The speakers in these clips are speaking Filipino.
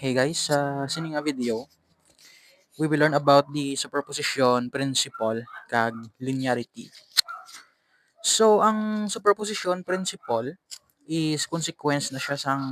Hey guys, sa sining nga video, we will learn about the superposition principle kag linearity. So, ang superposition principle is consequence na siya sang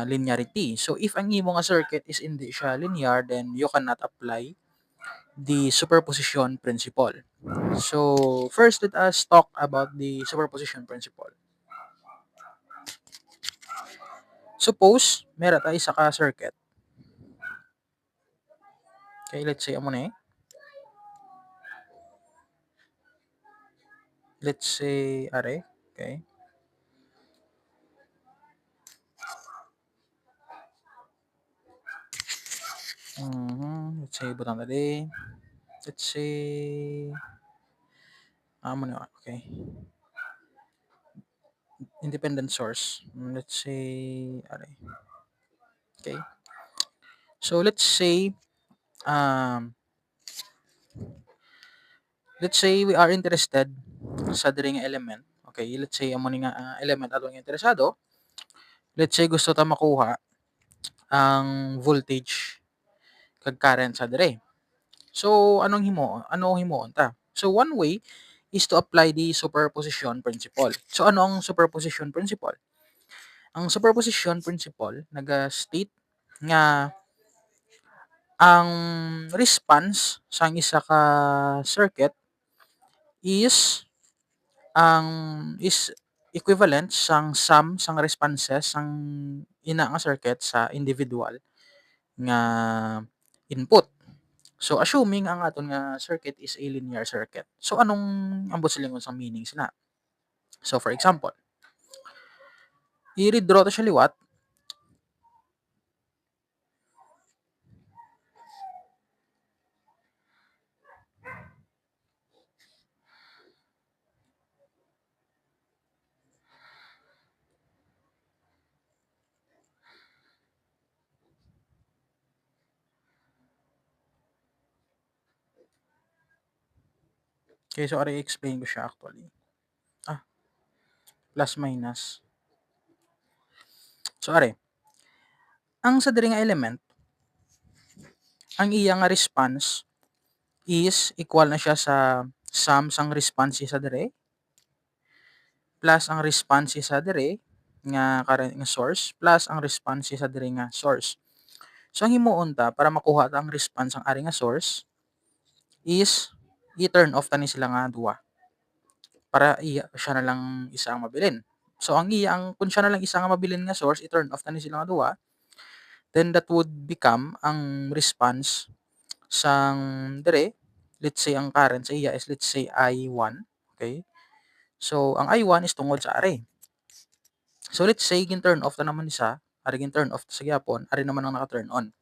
linearity. So, if ang imo nga circuit is hindi siya linear, then you cannot apply the superposition principle. So, first let us talk about the superposition principle. Suppose, meron tayo isa ka circuit. Okay, let's say amo na Let's say, are, okay. Let's say, butang tadi. Let's say, okay. Independent source. Let's say, okay. So, um, let's say we are interested sa diri nga element. Okay, let's say amo ni nga element atong interesado. Let's say gusto ta makuha ang voltage kag current sa diri. So, Ano himuon ta? So, one way is to apply the superposition principle. So, ano ang superposition principle? Ang superposition principle naga-state nga ang response sang isa ka circuit is ang is equivalent sang sum sang responses sang ina nga circuit sa individual nga input. So assuming ang aton nga circuit is a linear circuit. So anong ambot silingon sang meaning sina? So for example, i-redraw ta siya liwat. Okay, so i-explain ko siya actually. Plus minus. So ang sa diri nga element, ang iya nga response is equal na siya sa sum sang response sa diri plus ang response sa diri nga current nga source plus ang response sa diri nga source. So ang himuon ta para makuha ta ang response ang ari nga source is i-turn off ta ni sila nga duwa para siya na lang isa ang mabilin. So kung siya na lang isa nga mabilin nga source, i-turn off ta ni sila nga duwa, then that would become ang response sang dire. Let's say ang current sa iya is let's say I1, okay? So ang I1 is tungod sa ari. So let's say gin-turn off ta naman isa, ari gin-turn off sa gyapon, ari naman ang naka-turn on.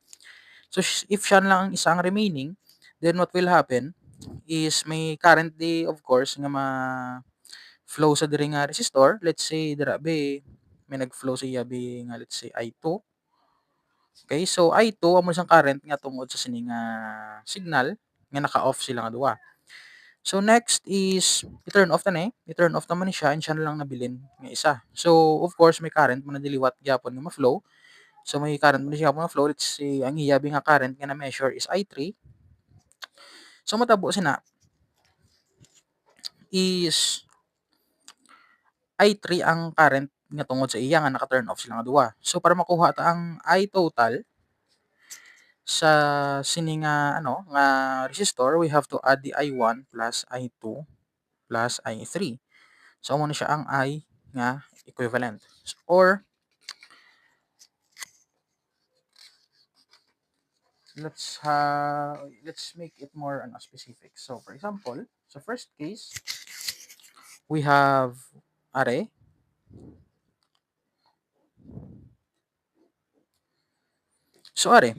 So if siya lang ang isang remaining, then what will happen is may current di of course nga flow sa diri nga resistor. Let's say dira may nag-flow sa iya nga let's say I2. Okay, so I2 amo siyang current nga tungod sa sini nga signal nga naka-off sila nga duwa. So next is i-turn off ta i-turn off naman ni siya and siya na lang nabilin nga isa. So of course may current man na diliwat gyapon nga ma-flow. So may current man siya nga ma-flow. Let's say ang iyabi nga current nga na-measure is I3. So matabo sina is I3 ang current nga tungod sa iya nga naka-turn off sila nga duwa. So para makuha ta ang I total sa sini nga nga resistor, we have to add the I1 plus I2 plus I3. So amo na siya ang I nga equivalent. Or let's make it more specific. So for example, sa first case, we have are. So are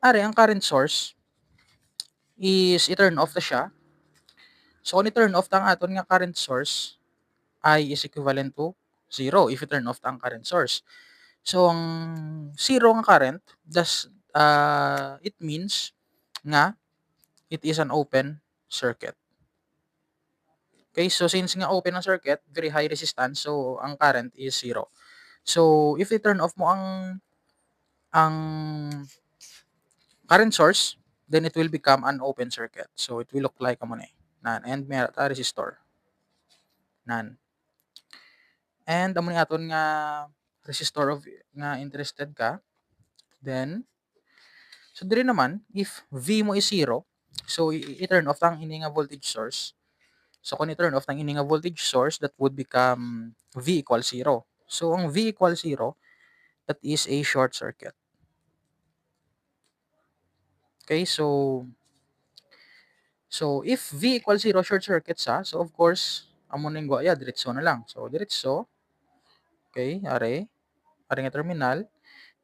ang current source is i-turn off ta siya. So kung i-turn off ta ang aton nga current source, I is equivalent to 0 if i-turn off ta ang current source. So ang 0 nga current, it means nga it is an open circuit. Okay, so since nga open ang circuit, very high resistance, so ang current is 0. So, if i-turn off mo ang current source, then it will become an open circuit. So, it will look like amo ni, nan, and may resistor, nan. And amo ni aton nga resistor of nga interested ka, then so diri naman if V mo is 0, so i-turn off ang ini nga voltage source. So kung i-turn off ng ini nga voltage source, that would become V equals 0. So ang V equals 0, that is a short circuit. Okay, so if V equals 0 short circuit sa, so of course amo ning ya diretso na lang. So diretso, okay, are nga terminal,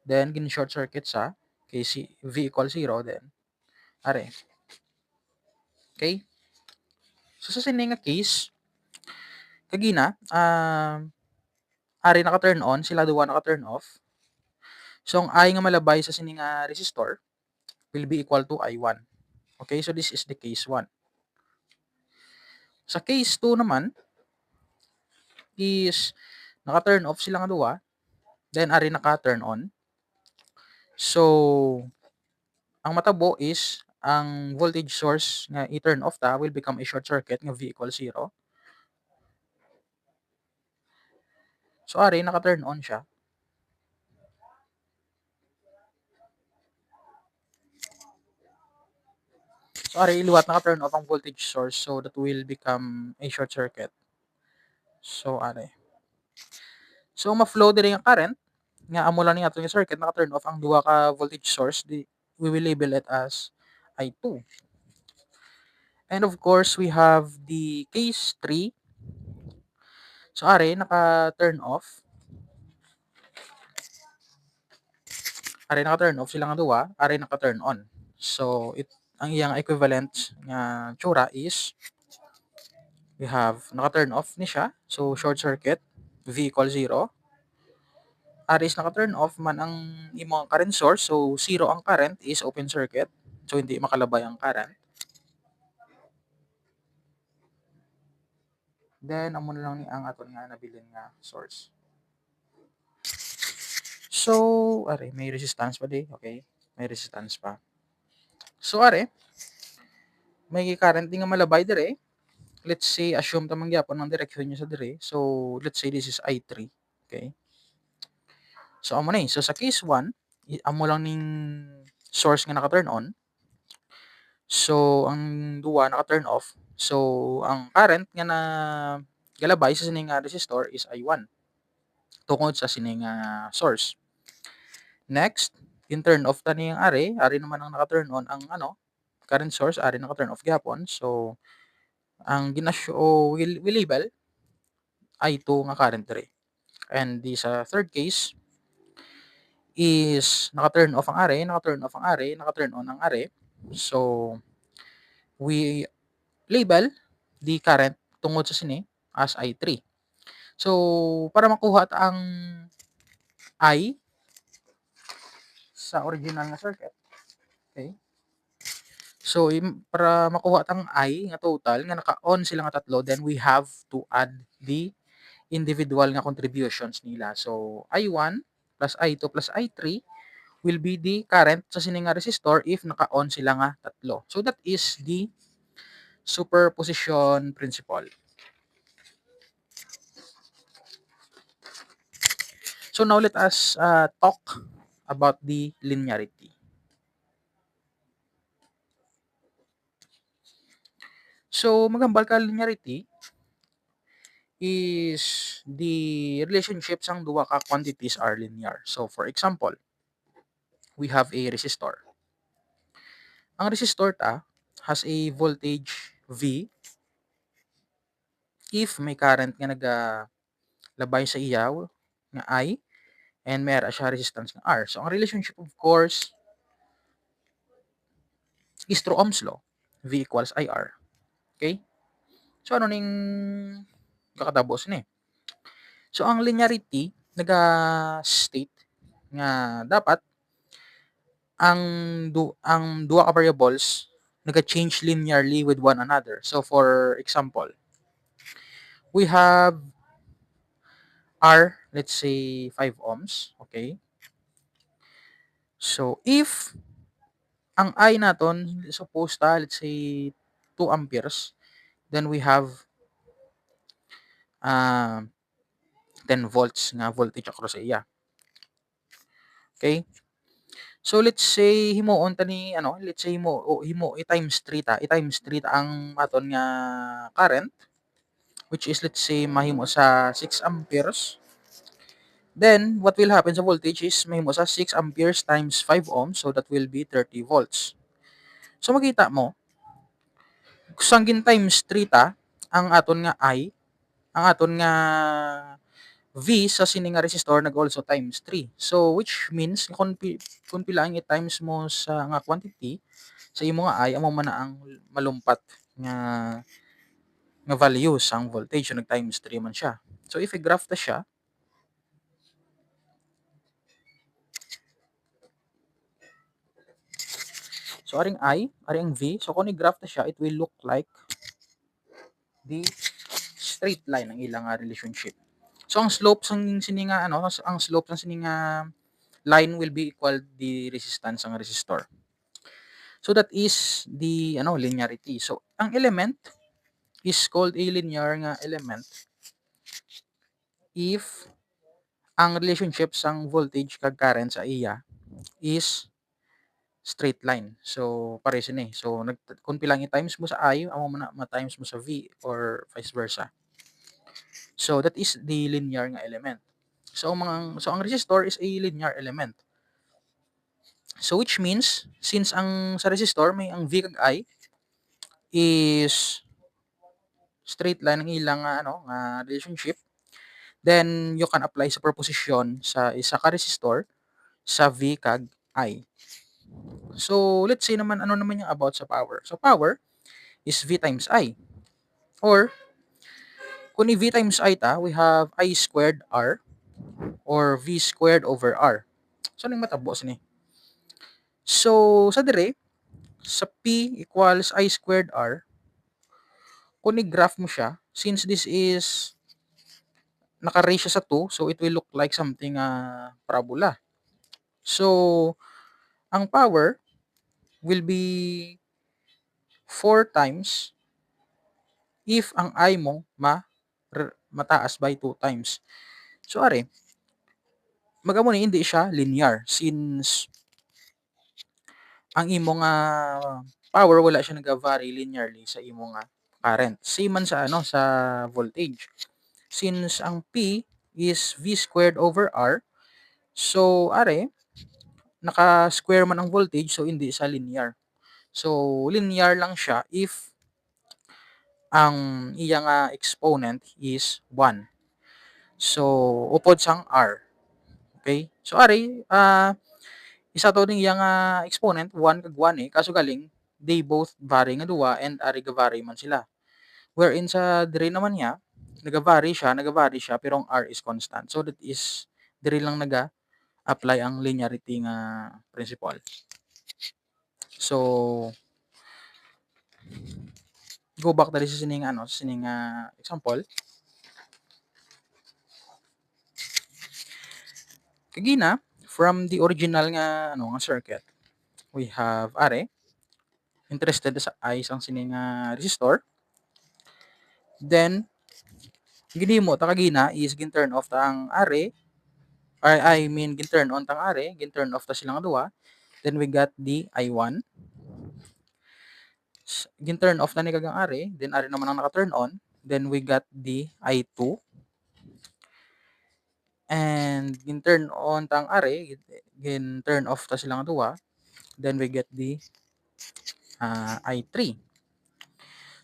then gin short circuit sa, okay, si V equals 0, then are. Okay? So sa sini nga case, kagina, ari naka-turn on, sila duwa naka-turn off. So ang I nga malabay sa sini nga resistor will be equal to I1. Okay, so this is the case 1. Sa case 2 naman is naka-turn off sila nga duwa, then ari naka-turn on. So ang matabo is ang voltage source nga i-turn off ta will become a short circuit nga V equals 0. So ari naka-turn on siya. So ari iliwat naka-turn off ang voltage source, so that will become a short circuit. So ari. So ma-flow diri nga current nga amo lang ni atong circuit naka-turn off ang duha ka voltage source, we will label it as I2. And of course, we have the case 3. So ari naka-turn off. Ari naka-turn off silang duha, ari naka-turn on. So ang iyang equivalent nga tsura is we have naka-turn off ni siya. So short circuit, V equals 0. Ari is naka-turn off man ang imong current source. So 0 ang current is open circuit. So hindi makalabay ang current. Then amo na lang ni ang aton nga nabilin nga source. So ari may resistance pa di, okay? May resistance pa. So ari may current nga malabay dire. Let's say assume ta man gyapon ang direksyon niya sa dire. So let's say this is I3, okay? So amo na so sa case 1, amo lang ning source nga naka-turn on. So ang duwa naka-turn off. So ang current nga na galabay sa sining resistor is I1 tungod sa sining source. Next, in turn off ta niyang ari naman ang naka-turn on ang current source, ari naka-turn off gyapon. So ang ginashow will label I2 nga current dire. And di sa third case is naka-turn off ang naka-turn off ang naka-turn on ang So we label the current tungod sa sini as I3. So para makuha ta ang I sa original nga circuit, okay? So para makuha tang I nga total nga naka-on sila nga tatlo, then we have to add the individual nga contributions nila. So I1 plus I2 plus I3 will be the current sa sini nga resistor if naka-on sila nga tatlo. So that is the superposition principle. So now let us talk about the linearity. So magambal ka linearity is the relationships ang duwa ka quantities are linear. So for example, we have a resistor. Ang resistor ta has a voltage V if may current nga nagalabay sa iyaw nga I and may siya resistance nga R. So ang relationship of course is through Ohm's law. V equals IR. Okay? So ano ning kakatapos ni? So ang linearity naga-state nga dapat ang duha ka variables naga-change linearly with one another. So for example, we have R, let's say 5 ohms, okay? So, if ang I naton suppose let's say 2 amperes, then we have 10 volts nga voltage across sa iya. Okay? So let's say himuon ta ni let's say himo i-times 3 i-times 3 ang aton nga current, which is let's say mahimo sa 6 amperes. Then what will happen sa voltage is mahimo sa 6 amperes times 5 ohms, so that will be 30 volts. So makita mo kung times 3 ang aton nga ang aton nga V sa sini nga resistor nag-also times 3. So which means kung pila ang i-times mo sa nga quantity sa imo nga amo man na ang malumpat nga value sang voltage, so nag-times 3 man siya. So if i-graph ta siya, so aring ang V, so kung i-graph ta siya, it will look like the straight line ang ilang relationship. So ang slope sang sini nga ang slope sang sini nga line will be equal the resistance ng resistor. So that is the linearity. So ang element is called a linear nga element if ang relationship sang voltage kag current sa iya is straight line. So pares ni. So kung pilang i-times mo sa I, amo man na ma-times mo sa V or vice versa. So that is the linear nga element. So ang resistor is a linear element. So which means since ang sa resistor may ang V kag I is straight line ang ilang nga relationship, then you can apply sa proposition sa isa ka resistor sa V kag I. So let's say naman ano naman yung about sa power. So power is V times I. Or kung i V times I we have I squared R or V squared over R. So anong matabo ni? So sa dire sa P equals I squared R, kung i-graph mo siya, since this is naka-ratio sa 2, so it will look like something parabola. So ang power will be 4 times if ang I mo mataas by 2 times. So are magamo ni hindi siya linear since ang imo nga power wala siya naga-vary linearly sa imo nga current. Same man sa sa voltage. Since ang P is V squared over R, so are naka-square man ang voltage, so hindi sa linear. So linear lang siya if ang iya nga exponent is 1. So upod sang R. Okay? So are isa to ning iya nga exponent 1 kag 1 kaso galing they both vary nga duwa and are ga-vary man sila. Wherein sa dire naman niya nagavary siya pero ang R is constant. So that is dire lang apply ang linearity nga principle. So go back dali sa sining example. Kagina from the original nga nga circuit, we have are interested sa I sang sining resistor. Then ginhimo ta kagina is gin-turn off ta ang are, or I mean gin-turn on tang are, gin-turn off ta silang duwa. Then we got the I1. Gin-turn off na ni kagang are, then are naman ang naka-turn on. Then we got the I2. And gin-turn on tang are, gin-turn off ta silang duwa. Then we get the I3.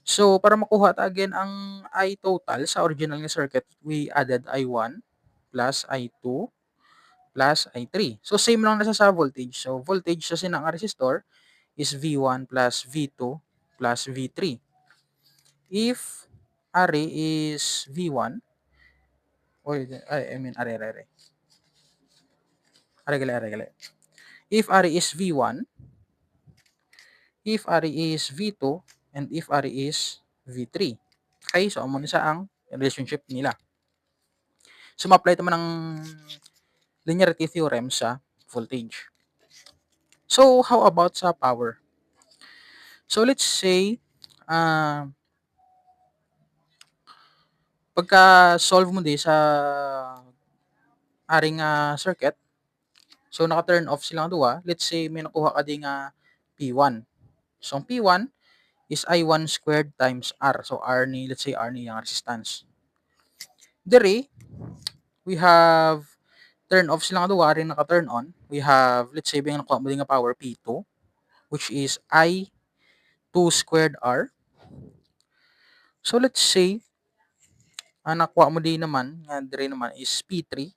So para makuha ta again ang I total sa original nga circuit, we added I1 plus I2 plus I3. So same lang na sa voltage. So voltage sa sinang resistor is V1 plus V2 plus V3. If array is V1, or I mean array. Array. If array is V1, if array is V2, and if array is V3. Okay, so amo ni sa ang relationship nila. So ma-apply ta man ang linearity theorem sa voltage. So how about sa power? So let's say ah, pagka-solve mo di sa aring circuit, so naka-turn off silang duwa, let's say may nakuha ka ding P1. So ang P1 is I1 squared times R. So R ni, let's say R ni yang resistance. Dere, we have turn off silang duwa, rin naka-turn on. We have, let's say, bang nakuha mo din nga power P2, which is I2 squared R. So let's say, ang nakuha mo din naman, nga dire naman is P3,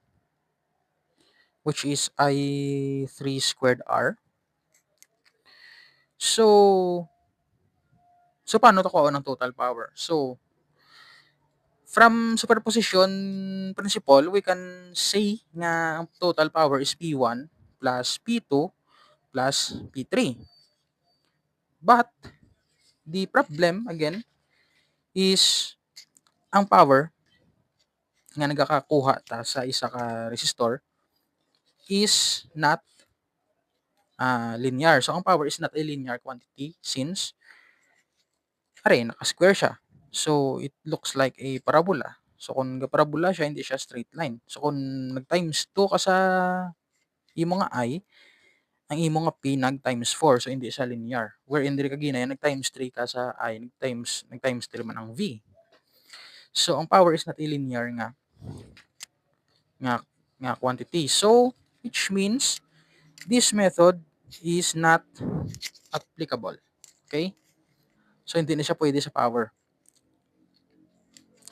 which is I3 squared R. So, paano to kuha ng total power? So, from superposition principle, we can say nga ang total power is P1 plus P2 plus P3. But, the problem, again, is ang power nga nagkakakuha ta sa isa ka resistor is not linear. So, ang power is not a linear quantity since naka-square siya. So, it looks like a parabola. So, kung parabola siya, hindi siya straight line. So, kung nag-times 2 ka sa imo nga I, ang imo nga P nag-times 4. So, hindi siya linear. Wherein diri kaginay, nag-times 3 ka sa I, nag-times 3 man ang V. So, ang power is not a linear nga quantity. So, which means this method is not applicable. Okay? So, hindi na siya pwede sa power.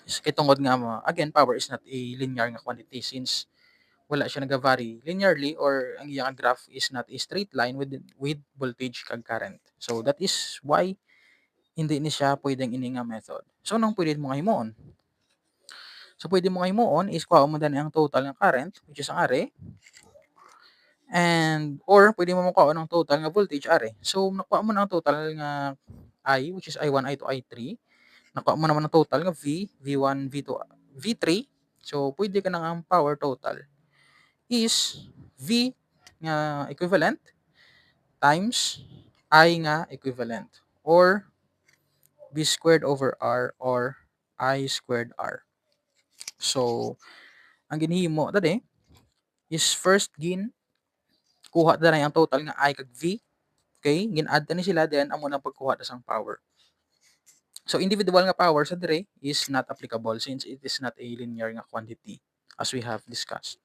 Kay tungod nga mo, again, power is not a linear nga quantity since wala siya nag-vary linearly or ang iyang graph is not a straight line with voltage kag current. So, that is why hindi ni siya pwedeng ini nga method. So, anong pwede mo nga himuon? So, pwede mo nga himuon is kuha mo dani ang total nga current, which is ang are, and or pwede mo makuha ng total nga voltage are. So, nakuha mo na ang total nga I, which is I1, I2, I3. Nakuha mo naman ang total nga V, V1, V2, V3. So, pwede ka na nga ang power total is V nga equivalent times I nga equivalent or V squared over R or I squared R. So, ang ginhimo tadi is first kuha ta na ang total nga I kag V. Okay? Gin-add ta ni sila then amo na pagkuha ta sang power. So, individual nga power sa dire is not applicable since it is not a linear nga quantity as we have discussed.